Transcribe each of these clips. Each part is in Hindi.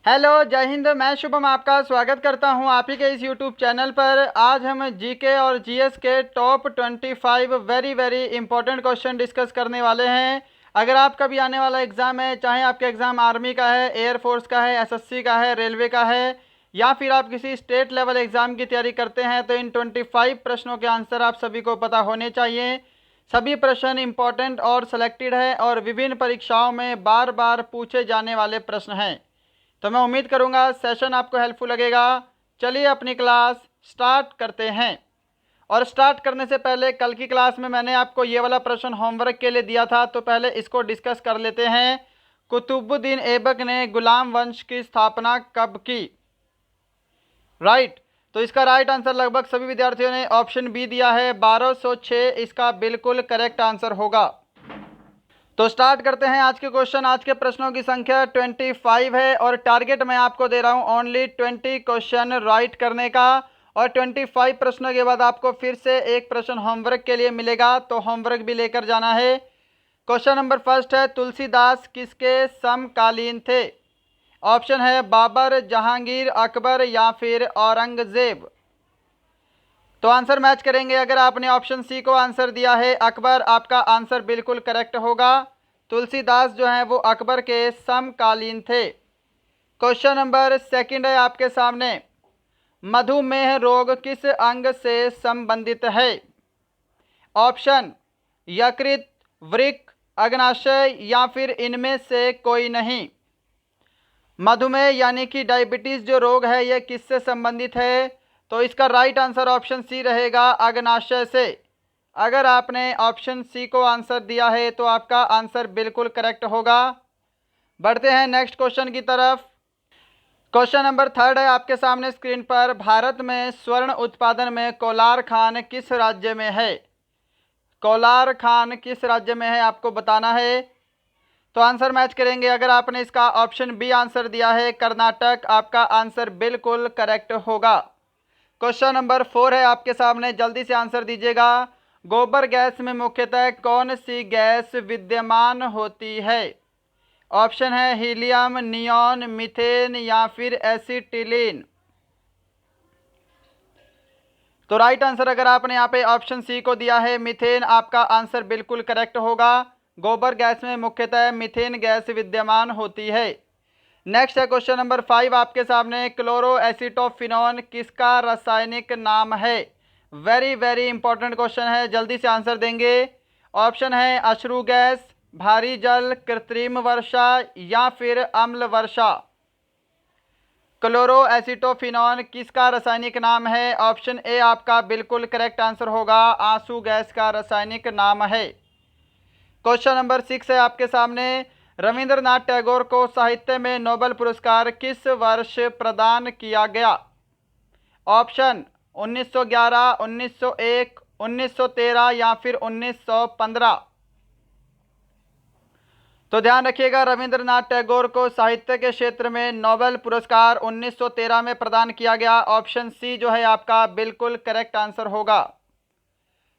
हेलो, जय हिंद। मैं शुभम आपका स्वागत करता हूं आप ही के इस यूट्यूब चैनल पर। आज हम जीके और जीएस के top 25 very very important question discuss करने वाले हैं। अगर आपका भी आने वाला एग्ज़ाम है, चाहे आपका एग्ज़ाम आर्मी का है, एयरफोर्स का है, एसएससी का है, रेलवे का है, या फिर आप किसी स्टेट लेवल एग्ज़ाम की तैयारी करते हैं, तो इन 25 प्रश्नों के आंसर आप सभी को पता होने चाहिए। सभी प्रश्न इंपॉर्टेंट और सिलेक्टेड है और विभिन्न परीक्षाओं में बार बार पूछे जाने वाले प्रश्न हैं। तो मैं उम्मीद करूंगा सेशन आपको हेल्पफुल लगेगा। चलिए अपनी क्लास स्टार्ट करते हैं। और स्टार्ट करने से पहले कल की क्लास में मैंने आपको ये वाला प्रश्न होमवर्क के लिए दिया था, तो पहले इसको डिस्कस कर लेते हैं। कुतुबुद्दीन ऐबक ने गुलाम वंश की स्थापना कब की? राइट। तो इसका राइट आंसर लगभग सभी विद्यार्थियों ने ऑप्शन बी दिया है, 1206 इसका बिल्कुल करेक्ट आंसर होगा। तो स्टार्ट करते हैं आज के क्वेश्चन। आज के प्रश्नों की संख्या 25 है और टारगेट मैं आपको दे रहा हूं ओनली 20 क्वेश्चन राइट करने का। और 25 प्रश्नों के बाद आपको फिर से एक प्रश्न होमवर्क के लिए मिलेगा, तो होमवर्क भी लेकर जाना है। क्वेश्चन नंबर फर्स्ट है, तुलसीदास किसके समकालीन थे? ऑप्शन है बाबर, जहांगीर, अकबर या फिर औरंगजेब। तो आंसर मैच करेंगे। अगर आपने ऑप्शन सी को आंसर दिया है अकबर, आपका आंसर बिल्कुल करेक्ट होगा। तुलसीदास जो है वो अकबर के समकालीन थे। क्वेश्चन नंबर सेकंड है आपके सामने, मधुमेह रोग किस अंग से संबंधित है? ऑप्शन यकृत, वृक्क, अग्नाशय या फिर इनमें से कोई नहीं। मधुमेह यानी कि डायबिटीज़ जो रोग है ये किससे संबंधित है? तो इसका राइट आंसर ऑप्शन सी रहेगा, अग्नाशय से। अगर आपने ऑप्शन सी को आंसर दिया है तो आपका आंसर बिल्कुल करेक्ट होगा। बढ़ते हैं नेक्स्ट क्वेश्चन की तरफ। क्वेश्चन नंबर थर्ड है आपके सामने स्क्रीन पर, भारत में स्वर्ण उत्पादन में कोलार खान किस राज्य में है? कोलार खान किस राज्य में है आपको बताना है। तो आंसर मैच करेंगे। अगर आपने इसका ऑप्शन बी आंसर दिया है कर्नाटक, आपका आंसर बिल्कुल करेक्ट होगा। क्वेश्चन नंबर 4 है आपके सामने, जल्दी से आंसर दीजिएगा। गोबर गैस में मुख्यतः कौन सी गैस विद्यमान होती है? ऑप्शन है हीलियम, नियॉन, मीथेन या फिर एसिटिलीन। तो राइट आंसर अगर आपने यहाँ पे ऑप्शन सी को दिया है मीथेन, आपका आंसर बिल्कुल करेक्ट होगा। गोबर गैस में मुख्यतः मीथेन गैस विद्यमान होती है। नेक्स्ट है क्वेश्चन नंबर 5 आपके सामने, क्लोरोएसिटोफिनॉन किसका रासायनिक नाम है? वेरी वेरी इंपॉर्टेंट क्वेश्चन है, जल्दी से आंसर देंगे। ऑप्शन है अश्रु गैस, भारी जल, कृत्रिम वर्षा या फिर अम्ल वर्षा। क्लोरोएसिटोफिनॉन किसका रासायनिक नाम है? ऑप्शन ए आपका बिल्कुल करेक्ट आंसर होगा, आंसू गैस का रासायनिक नाम है। क्वेश्चन नंबर 6 है आपके सामने, रविंद्रनाथ टैगोर को साहित्य में नोबेल पुरस्कार किस वर्ष प्रदान किया गया? ऑप्शन 1911, 1901, 1913 या फिर 1915। तो ध्यान रखिएगा, रविंद्रनाथ टैगोर को साहित्य के क्षेत्र में नोबेल पुरस्कार 1913 में प्रदान किया गया। ऑप्शन सी जो है आपका बिल्कुल करेक्ट आंसर होगा।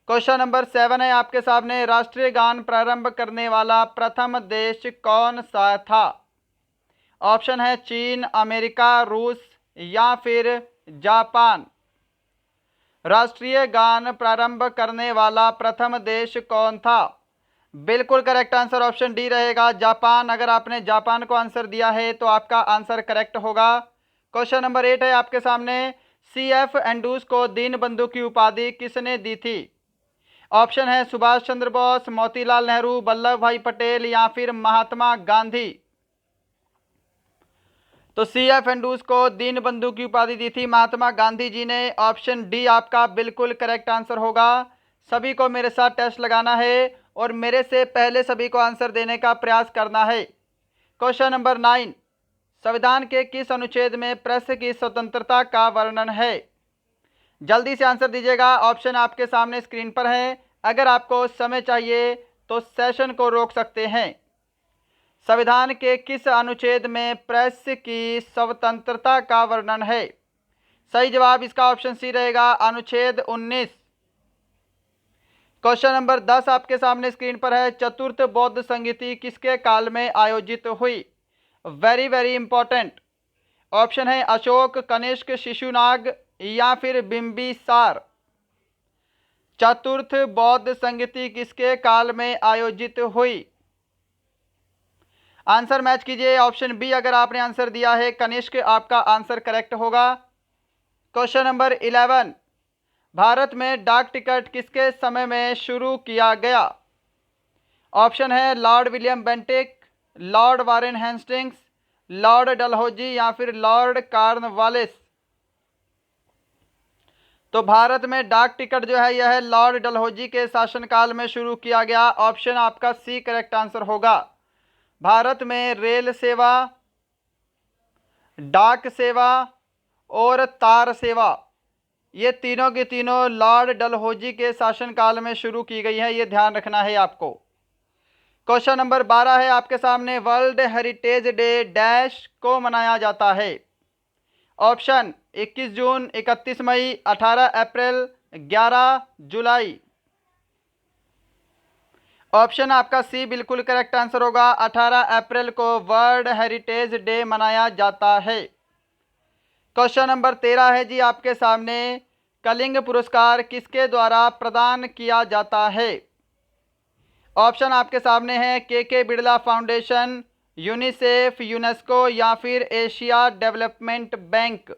क्वेश्चन नंबर 7 है आपके सामने, राष्ट्रीय गान प्रारंभ करने वाला प्रथम देश कौन सा था? ऑप्शन है चीन, अमेरिका, रूस या फिर जापान। राष्ट्रीय गान प्रारंभ करने वाला प्रथम देश कौन था? बिल्कुल करेक्ट आंसर ऑप्शन डी रहेगा, जापान। अगर आपने जापान को आंसर दिया है तो आपका आंसर करेक्ट होगा। क्वेश्चन नंबर 8 है आपके सामने, CF एंड्रूज को दीनबंधु की उपाधि किसने दी थी? ऑप्शन है सुभाष चंद्र बोस, मोतीलाल नेहरू, वल्लभ भाई पटेल या फिर महात्मा गांधी। तो CF एंड्रूज को दीनबंधु की उपाधि दी थी महात्मा गांधी जी ने। ऑप्शन डी आपका बिल्कुल करेक्ट आंसर होगा। सभी को मेरे साथ टेस्ट लगाना है और मेरे से पहले सभी को आंसर देने का प्रयास करना है। क्वेश्चन नंबर 9, संविधान के किस अनुच्छेद में प्रेस की स्वतंत्रता का वर्णन है? जल्दी से आंसर दीजिएगा। ऑप्शन आपके सामने स्क्रीन पर है। अगर आपको समय चाहिए तो सेशन को रोक सकते हैं। संविधान के किस अनुच्छेद में प्रेस की स्वतंत्रता का वर्णन है? सही जवाब इसका ऑप्शन सी रहेगा, अनुच्छेद 19। क्वेश्चन नंबर 10 आपके सामने स्क्रीन पर है, चतुर्थ बौद्ध संगीति किसके काल में आयोजित हुई? Very very important. ऑप्शन है अशोक, कनिष्क, शिशुनाग या फिर बिंबिसार। चतुर्थ बौद्ध संगति किसके काल में आयोजित हुई? आंसर मैच कीजिए। ऑप्शन बी अगर आपने आंसर दिया है कनिष्क, आपका आंसर करेक्ट होगा। क्वेश्चन नंबर 11, भारत में डाक टिकट किसके समय में शुरू किया गया? ऑप्शन है Lord William Bentinck, Lord Warren Hastings, Lord Dalhousie या फिर लॉर्ड कॉर्नवालिस। तो भारत में डाक टिकट जो है यह लॉर्ड डलहौजी के शासनकाल में शुरू किया गया। ऑप्शन आपका सी करेक्ट आंसर होगा। भारत में रेल सेवा, डाक सेवा और तार सेवा, ये तीनों की तीनों लॉर्ड डलहौजी के शासनकाल में शुरू की गई है, ये ध्यान रखना है आपको। क्वेश्चन नंबर 12 है आपके सामने, वर्ल्ड हेरिटेज डे डैश को मनाया जाता है? ऑप्शन 21 जून, 31 मई, 18 अप्रैल, 11 जुलाई। ऑप्शन आपका सी बिल्कुल करेक्ट आंसर होगा। 18 अप्रैल को वर्ल्ड हेरिटेज डे मनाया जाता है। क्वेश्चन नंबर 13 है जी आपके सामने, कलिंग पुरस्कार किसके द्वारा प्रदान किया जाता है? ऑप्शन आपके सामने है के बिड़ला फाउंडेशन, यूनिसेफ, यूनेस्को या फिर एशिया डेवलपमेंट बैंक।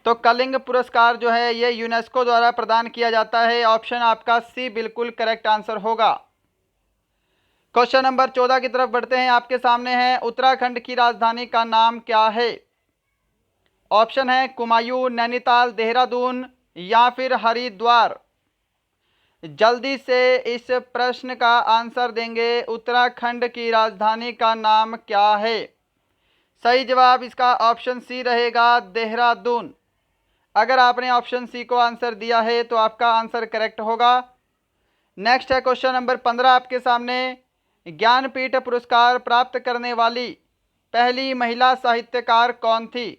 तो कलिंग पुरस्कार जो है ये यूनेस्को द्वारा प्रदान किया जाता है। ऑप्शन आपका सी बिल्कुल करेक्ट आंसर होगा। क्वेश्चन नंबर 14 की तरफ बढ़ते हैं। आपके सामने है, उत्तराखंड की राजधानी का नाम क्या है? ऑप्शन है कुमायूं, नैनीताल, देहरादून या फिर हरिद्वार। जल्दी से इस प्रश्न का आंसर देंगे, उत्तराखंड की राजधानी का नाम क्या है? सही जवाब इसका ऑप्शन सी रहेगा, देहरादून। अगर आपने ऑप्शन सी को आंसर दिया है तो आपका आंसर करेक्ट होगा। नेक्स्ट है क्वेश्चन नंबर 15 आपके सामने, ज्ञानपीठ पुरस्कार प्राप्त करने वाली पहली महिला साहित्यकार कौन थी?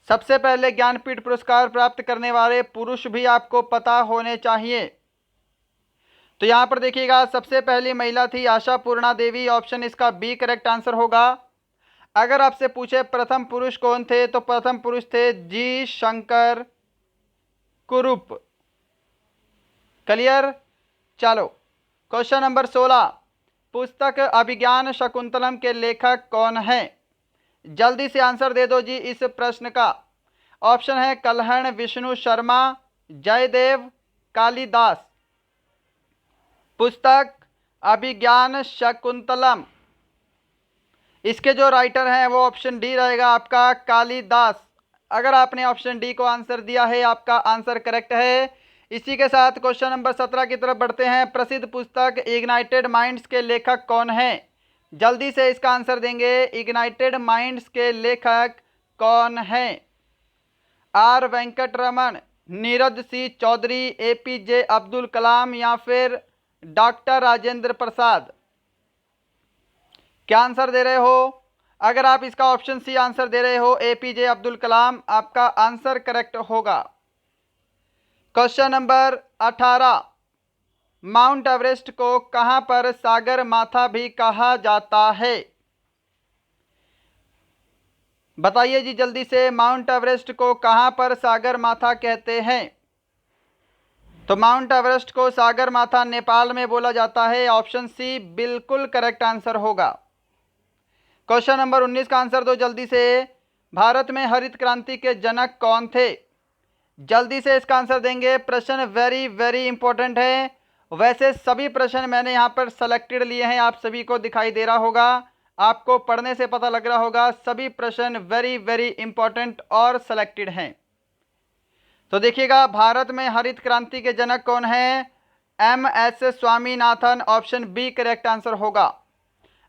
सबसे पहले ज्ञानपीठ पुरस्कार प्राप्त करने वाले पुरुष भी आपको पता होने चाहिए। तो यहाँ पर देखिएगा, सबसे पहली महिला थी आशापूर्णा देवी। ऑप्शन इसका बी करेक्ट आंसर होगा। अगर आपसे पूछे प्रथम पुरुष कौन थे, तो प्रथम पुरुष थे जी शंकर कुरूप। क्लियर? चलो क्वेश्चन नंबर 16, पुस्तक अभिज्ञान शकुंतलम के लेखक कौन हैं? जल्दी से आंसर दे दो जी इस प्रश्न का। ऑप्शन है कल्हण विष्णु शर्मा, जयदेव, कालिदास। पुस्तक अभिज्ञान शकुंतलम, इसके जो राइटर हैं वो ऑप्शन डी रहेगा आपका, कालिदास। अगर आपने ऑप्शन डी को आंसर दिया है आपका आंसर करेक्ट है। इसी के साथ क्वेश्चन नंबर 17 की तरफ बढ़ते हैं। प्रसिद्ध पुस्तक इग्नाइटेड माइंड्स के लेखक कौन हैं? जल्दी से इसका आंसर देंगे, इग्नाइटेड माइंड्स के लेखक कौन हैं? R Venkataraman, Neeraj C Chaudhary, APJ Abdul Kalam या फिर डॉक्टर राजेंद्र प्रसाद। क्या आंसर दे रहे हो? अगर आप इसका ऑप्शन सी आंसर दे रहे हो, एपीजे अब्दुल कलाम, आपका आंसर करेक्ट होगा। क्वेश्चन नंबर 18, माउंट एवरेस्ट को कहां पर सागर माथा भी कहा जाता है? बताइए जी जल्दी से, माउंट एवरेस्ट को कहां पर सागर माथा कहते हैं? तो माउंट एवरेस्ट को सागर माथा नेपाल में बोला जाता है। ऑप्शन सी बिल्कुल करेक्ट आंसर होगा। क्वेश्चन नंबर 19 का आंसर दो जल्दी से, भारत में हरित क्रांति के जनक कौन थे? जल्दी से इसका आंसर देंगे। प्रश्न वेरी वेरी इंपॉर्टेंट है। वैसे सभी प्रश्न मैंने यहाँ पर सेलेक्टेड लिए हैं, आप सभी को दिखाई दे रहा होगा, आपको पढ़ने से पता लग रहा होगा, सभी प्रश्न वेरी वेरी इंपॉर्टेंट और सेलेक्टेड हैं। तो देखिएगा, भारत में हरित क्रांति के जनक कौन हैं? MS. Swaminathan. Option B correct answer होगा।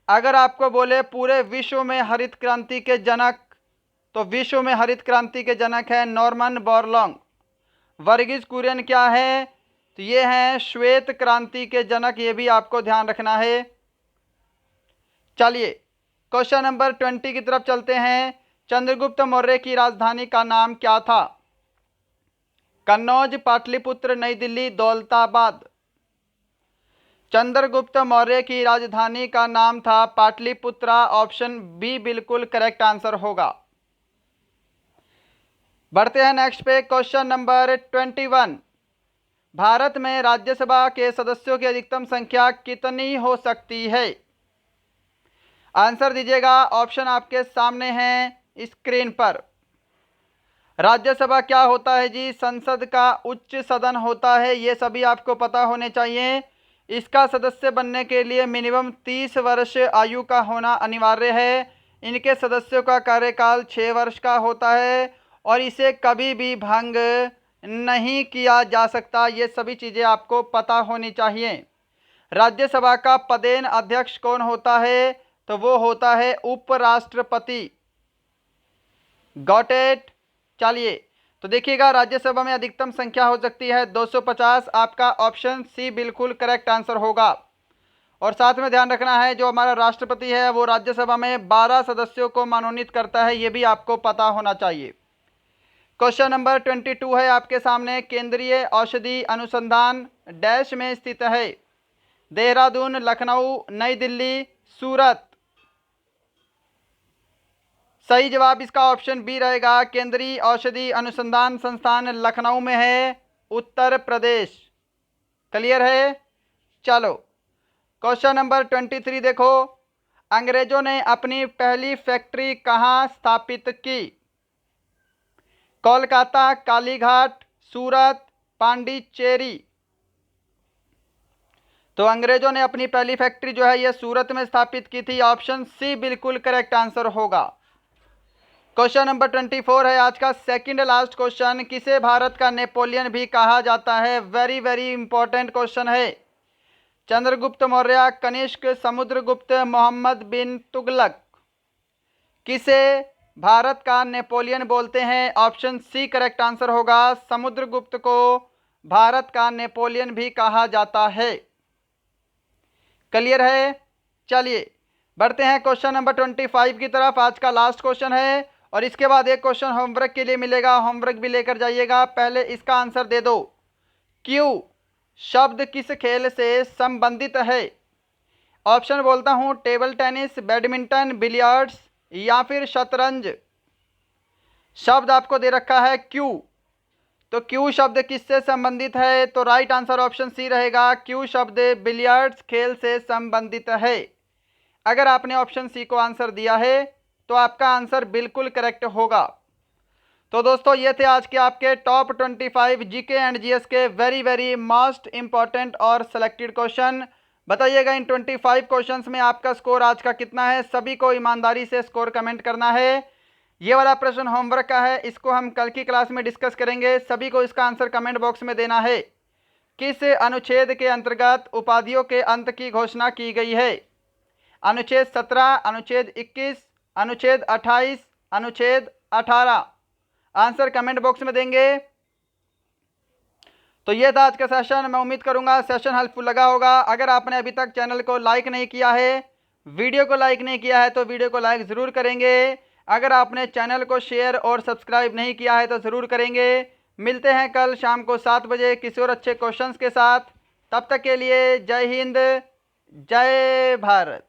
अगर आपको बोले पूरे विश्व में हरित क्रांति के जनक, तो विश्व में हरित क्रांति के जनक हैं नॉर्मन बोरलॉन्ग। वर्गीज कुरियन क्या है? तो ये हैं श्वेत क्रांति के जनक, ये भी आपको ध्यान रखना है। चलिए क्वेश्चन नंबर 20 की तरफ चलते हैं। चंद्रगुप्त मौर्य की राजधानी का नाम क्या था? कन्नौज, पाटलिपुत्र, नई दिल्ली, दौलताबाद। चंद्रगुप्त मौर्य की राजधानी का नाम था पाटलिपुत्रा। ऑप्शन बी बिल्कुल करेक्ट आंसर होगा। बढ़ते हैं नेक्स्ट पे, क्वेश्चन नंबर 21। भारत में राज्यसभा के सदस्यों की अधिकतम संख्या कितनी हो सकती है? आंसर दीजिएगा, ऑप्शन आपके सामने हैं स्क्रीन पर। राज्यसभा क्या होता है जी? संसद का उच्च सदन होता है, ये सभी आपको पता होने चाहिए। इसका सदस्य बनने के लिए मिनिमम 30 वर्ष आयु का होना अनिवार्य है। इनके सदस्यों का कार्यकाल 6 वर्ष का होता है और इसे कभी भी भंग नहीं किया जा सकता। ये सभी चीज़ें आपको पता होनी चाहिए। राज्यसभा का पदेन अध्यक्ष कौन होता है? तो वो होता है उपराष्ट्रपति। Got it? चलिए, तो देखिएगा राज्यसभा में अधिकतम संख्या हो सकती है 250। आपका ऑप्शन सी बिल्कुल करेक्ट आंसर होगा। और साथ में ध्यान रखना है, जो हमारा राष्ट्रपति है वो राज्यसभा में 12 सदस्यों को मनोनीत करता है, ये भी आपको पता होना चाहिए। क्वेश्चन नंबर 22 है आपके सामने। केंद्रीय औषधि अनुसंधान डैश में स्थित है? देहरादून, लखनऊ, नई दिल्ली, सूरत। सही जवाब इसका ऑप्शन बी रहेगा। केंद्रीय औषधि अनुसंधान संस्थान लखनऊ में है, उत्तर प्रदेश। क्लियर है? चलो, क्वेश्चन नंबर 23 देखो। अंग्रेजों ने अपनी पहली फैक्ट्री कहाँ स्थापित की? कोलकाता, कालीघाट, सूरत, पांडिचेरी। तो अंग्रेजों ने अपनी पहली फैक्ट्री जो है ये सूरत में स्थापित की थी। ऑप्शन सी बिल्कुल करेक्ट आंसर होगा। क्वेश्चन नंबर 24 है आज का सेकंड लास्ट क्वेश्चन। किसे भारत का नेपोलियन भी कहा जाता है? वेरी वेरी इंपॉर्टेंट क्वेश्चन है। चंद्रगुप्त मौर्य, कनिष्क, समुद्रगुप्त, मोहम्मद बिन तुगलक। किसे भारत का नेपोलियन बोलते हैं? ऑप्शन सी करेक्ट आंसर होगा। समुद्रगुप्त को भारत का नेपोलियन भी कहा जाता है। क्लियर है? चलिए बढ़ते हैं क्वेश्चन नंबर 25 की तरफ। आज का लास्ट क्वेश्चन है और इसके बाद एक क्वेश्चन होमवर्क के लिए मिलेगा, होमवर्क भी लेकर जाइएगा। पहले इसका आंसर दे दो। क्यू शब्द किस खेल से संबंधित है? ऑप्शन बोलता हूं, टेबल टेनिस, बैडमिंटन, बिलियर्ड्स या फिर शतरंज। शब्द आपको दे रखा है क्यू, तो क्यू शब्द किससे संबंधित है? तो राइट आंसर ऑप्शन सी रहेगा। क्यू शब्द बिलियर्ड्स खेल से संबंधित है। अगर आपने ऑप्शन सी को आंसर दिया है तो आपका आंसर बिल्कुल करेक्ट होगा। तो दोस्तों ये थे आज के आपके टॉप 25 जीके एंड जीएस के वेरी वेरी मोस्ट इंपॉर्टेंट और सिलेक्टेड क्वेश्चन। बताइएगा इन 25 क्वेश्चंस में आपका स्कोर आज का कितना है? सभी को ईमानदारी से स्कोर कमेंट करना है। ये वाला प्रश्न होमवर्क का है, इसको हम कल की क्लास में डिस्कस करेंगे। सभी को इसका आंसर कमेंट बॉक्स में देना है। किस अनुच्छेद के अंतर्गत उपाधियों के अंत की घोषणा की गई है? अनुच्छेद 17, अनुच्छेद 21, अनुच्छेद 28, अनुच्छेद 18। आंसर कमेंट बॉक्स में देंगे। तो ये था आज का सेशन। मैं उम्मीद करूंगा सेशन हेल्पफुल लगा होगा। अगर आपने अभी तक चैनल को लाइक नहीं किया है, वीडियो को लाइक नहीं किया है, तो वीडियो को लाइक ज़रूर करेंगे। अगर आपने चैनल को शेयर और सब्सक्राइब नहीं किया है तो ज़रूर करेंगे। मिलते हैं कल शाम को 7 बजे किसी और अच्छे क्वेश्चंस के साथ। तब तक के लिए जय हिंद, जय भारत।